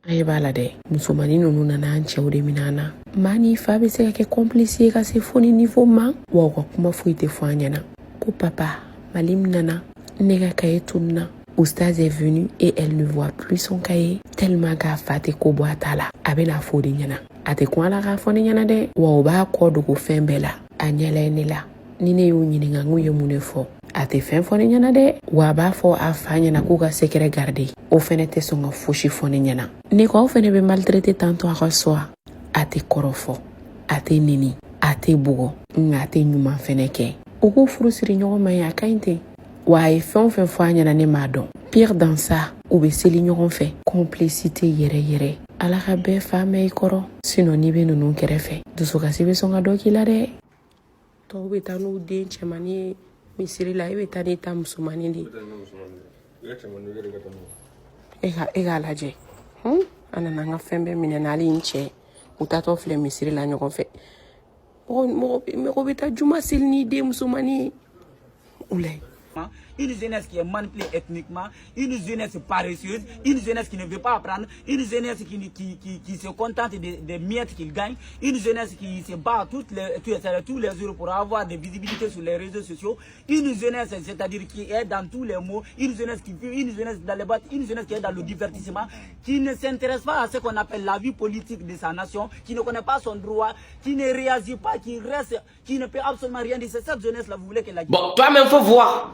Aye bala de musomani nunu nana an cɛw de minana mani fa bɛ se ka kɛ complice ye ka se fo ni niveau ma wa ka kuma foyi tɛ fɔ an ɲɛna ko papa Malim nana ne ka cahier tununa Oustaz est venu et elle ne voit plus son cahier tellement k'a fa tɛ ko bɔ a ta la a bɛna fɔ de ɲɛna a tɛ kun a la k'a fɔ ne ɲɛna dɛ wa o b'a kɔ dogo fɛn bɛɛ la a ɲɛla ne la ni ne y'o ɲininka n k'u ye mun de fɔ a tɛ fɛn fɔ ne ɲɛna dɛ wa a b'a fɔ a fa ɲɛna k'u ka secret garder o fɛnɛ tɛ sɔn ka fosi fɔ ne ɲɛna ne ko aw fɛnɛ bɛ maltraiter tantôt a ka so a tɛ kɔrɔ fɔ a tɛ nini a tɛ bugɔ nka a tɛ ɲuman fɛnɛ kɛ u k'u furu siri ɲɔgɔn ma ye a ka ɲi ten wa a ye fɛn o fɛn fɔ a ɲɛna ne m'a dɔn pire dans ça u bɛ seli ɲɔgɔn fɛ complicité yɛrɛ yɛrɛ ala ka bɛɛ fa mɛn i kɔrɔ sinon n'i bɛ ninnu kɛrɛfɛ dusukasi bɛ sɔn ka dɔ k'i la dɛ tɔw bɛ taa n'u den cɛmanni ye misiri la i bɛ taa n'i ta musomanni de e k'a lajɛ a nana an ka fɛn bɛɛ minɛ n'ale n cɛ u taatɔ filɛ misiri la ɲɔgɔn fɛ mɔgɔ bɛ taa juma seli n'i den musomanni ye u la une jeunesse qui est manipulée ethniquement, une jeunesse paresseuse, une jeunesse qui ne veut pas apprendre, une jeunesse qui se contente des miettes qu'il gagne, une jeunesse qui se bat tous les jours pour avoir des visibilités sur les réseaux sociaux, une jeunesse, c'est-à-dire qui est dans tous les mots, une jeunesse qui vit, une jeunesse dans les battes, une jeunesse qui est dans le divertissement, qui ne s'intéresse pas à ce qu'on appelle la vie politique de sa nation, qui ne connaît pas son droit, qui ne réagit pas, qui reste, qui ne peut absolument rien dire. C'est cette jeunesse-là, vous voulez qu'elle la dise. Bon, toi-même, faut voir.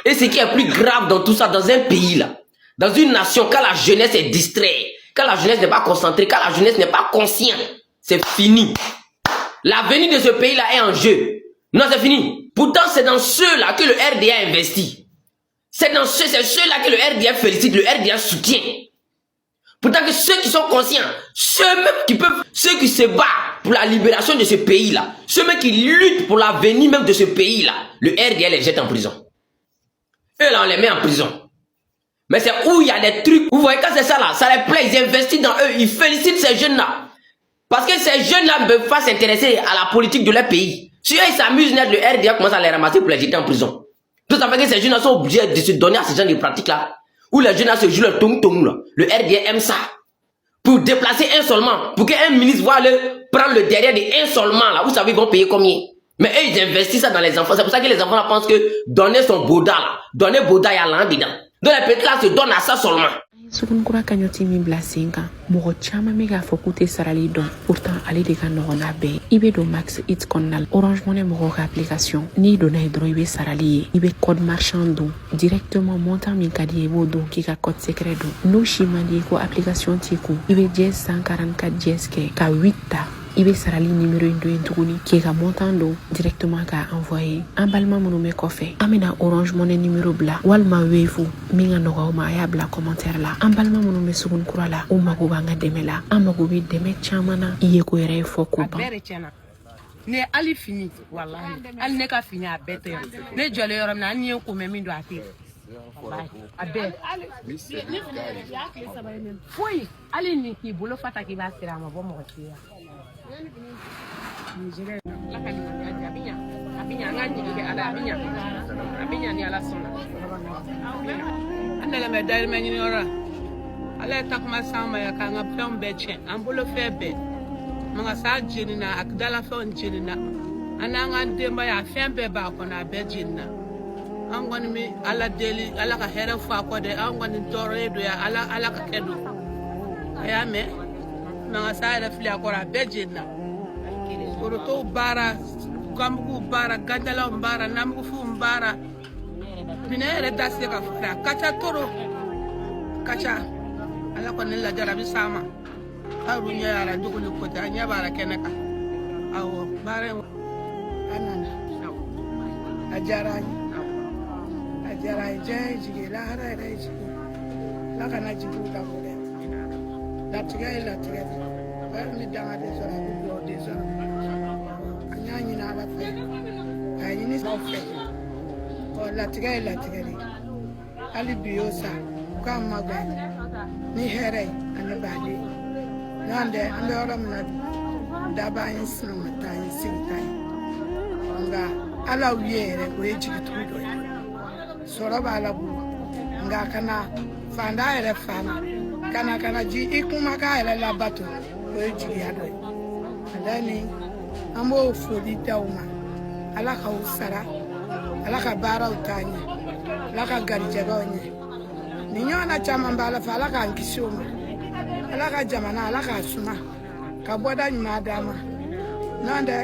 Et ce qui est plus grave dans tout ça, dans un pays là, dans une nation, quand la jeunesse est distraite, quand la jeunesse n'est pas concentrée, quand la jeunesse n'est pas consciente, c'est fini. L'avenir de ce pays là est en jeu. Non, c'est fini. Pourtant, c'est dans ceux-là que le RDA investit. C'est ceux-là que le RDA félicite, le RDA soutient. Pourtant que ceux qui sont conscients, ceux qui se battent pour la libération de ce pays-là, ceux même qui luttent pour l'avenir même de ce pays-là, le RDA les jette en prison. Eux là, on les met en prison. Mais c'est où il y a des trucs, vous voyez quand c'est ça là, ça les plaît, ils investissent dans eux, ils félicitent ces jeunes-là. Parce que ces jeunes-là ne peuvent pas s'intéresser à la politique de leur pays. Si eux ils s'amusent, le RDA commence à les ramasser pour les jeter en prison. Tout ça fait que ces jeunes-là sont obligés de se donner à ce genre de pratiques-là. Où les jeunes se jouent le tong-tong là. Le RDA aime ça. Pour déplacer un seulement. Pour qu'un ministre voit prendre le derrière de un seulement là. Vous savez ils vont payer combien. Mais eux ils investissent ça dans les enfants. C'est pour ça que les enfants là pensent que donner son boda là. Donner boda y'a l'an dedans. Donc les petits là se donnent à ça seulement. Sukunkura kanyoti min bila sen kan mɔgɔ caman bɛ k'a fɔ k'u tɛ sarali dɔn pourtant ale de ka nɔgɔn n'a bɛɛ i bɛ don max it kɔnɔna la Orange Money mɔgɔw ka application n'i donna ye dɔrɔn i bɛ sarali ye i bɛ code marchand don directement montant min ka di ye i b'o don k'i ka code secret don n'o si man di ye ko application t'i kun i bɛ dièse 144 dièse kɛ ka 8 ta i bɛ sarali numéro in don tuguni k'i ka montant don directement k'a envoyer an balima minnu bɛ kɔfɛ an bɛna Orange Money numéro bila walima Wave min ka nɔgɔ aw ma a y'a bila commentaire la an balima minnu bɛ Sugunikura la u mago b'an ka dɛmɛ la an mago bɛ dɛmɛ caman na i ye ko yɛrɛ ye fɔ ko ban ne ali fini wallahi ali ne ka fini a bɛɛ tɛ ne jɔlen yɔrɔ min na ani ye ko mɛ min don a tɛ a bɛɛ foyi ali ni k'i bolo fata k'i b'a sira a ma bɔ mɔgɔ si ya abinya ni ala sɔnna an nana dayirimɛ ɲini yɔrɔ ala ye takuma s'an ma yan k'an ka fɛnw bɛɛ tiɲɛ an bolo fɛn bɛɛ mangasa jenina a dalafɛnw jenina an n'an ka denbaya fɛn bɛɛ b'a kɔnɔ a bɛɛ jenina an kɔni bɛ ala deli ala ka hɛrɛ fɔ a kɔ dɛ an kɔni tɔɔrɔlen don yan ala ka kɛ don a y'a mɛn mangasa yɛrɛ fili a kɔrɔ a bɛɛ jenina forotow baara ganbuguw baara gadalaw baara namugufuw baara minɛ yɛrɛ da se ka fara a ka ca toro ka ca ala kɔni lajara bi s'an ma aw ɲɛ yara jogo ni ko tɛ a ɲɛ b'a la kɛnɛ kan awɔ baara in a nana a diyara an ye diɲɛ ye jigi lahara yɛrɛ ye jigi ala kana jigiw labɔ dɛ latigɛ ye latigɛ de bɛɛ ni dangaden sɔrɔ a bɛ dugawu den sɔrɔ an y'a ɲini ala fɛ k'a ɲini aw fɛ latigɛ ye latigɛ de hali bi y'o sa k'an ma gan ni hɛrɛ ye ani baden n'an tɛ an bɛ yɔrɔ min na daba yin sinu mata yin sintai nga ala wiere we jigitu do soro ba la bu nga kana fanda ere fana kana ji ikuma ka ere la bato we jigi ado andani ambo fodi tauma ala ka usara ala ka bara utanya ala ka garjegonye ninyona chama mbala fa ala ka nkishoma ala ka jamana ala ka suma ka boda nyima dama nande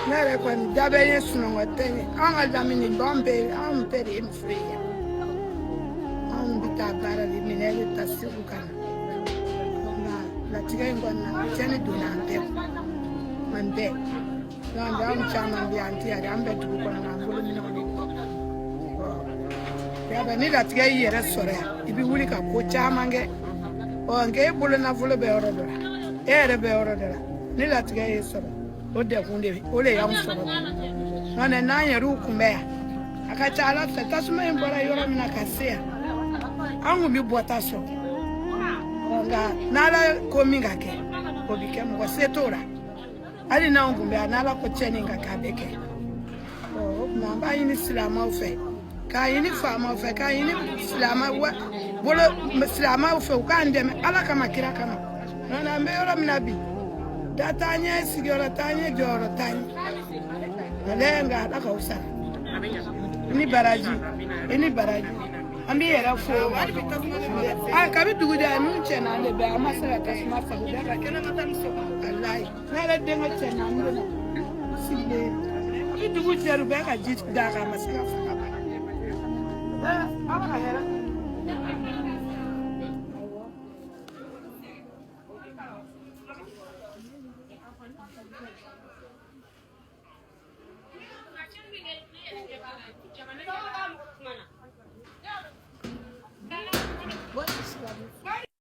nere kon dabe yesu no wateni anga damini bombe am peri mfria am bita bara li minele tasiku kana na la tiga ngona chene dunante mande nande am chama bi anti ari ambe tu ko na ngolo mina ni ya ba ni la tiga yere sore ibi wuli ka ko chama nge o nge bulu na fulo be orodo ere be orodo ni la tiga yesoro ode kunde ole ya musoro nane nanye rukumbe akachala tasuma imbora yoro mina kasea angu mi botaso nga nala kominga ke obike mo setora ali na ngumbe nala ko cheninga kabeke o namba yini silama ofe ka yini fama ofe ka yini silama wa bolo silama ofe ka ndeme ala kama kira kama nana mbe yoro mina bi datanya sigara tanya joro tanya nalenga la kausa ini baraji ambi era fo kabi duguda nu chena le ba masala tasma sa da kana matamso wallahi nala denga chena ndo sile abi duguda ru ba ka jit da ka masala fa aka hera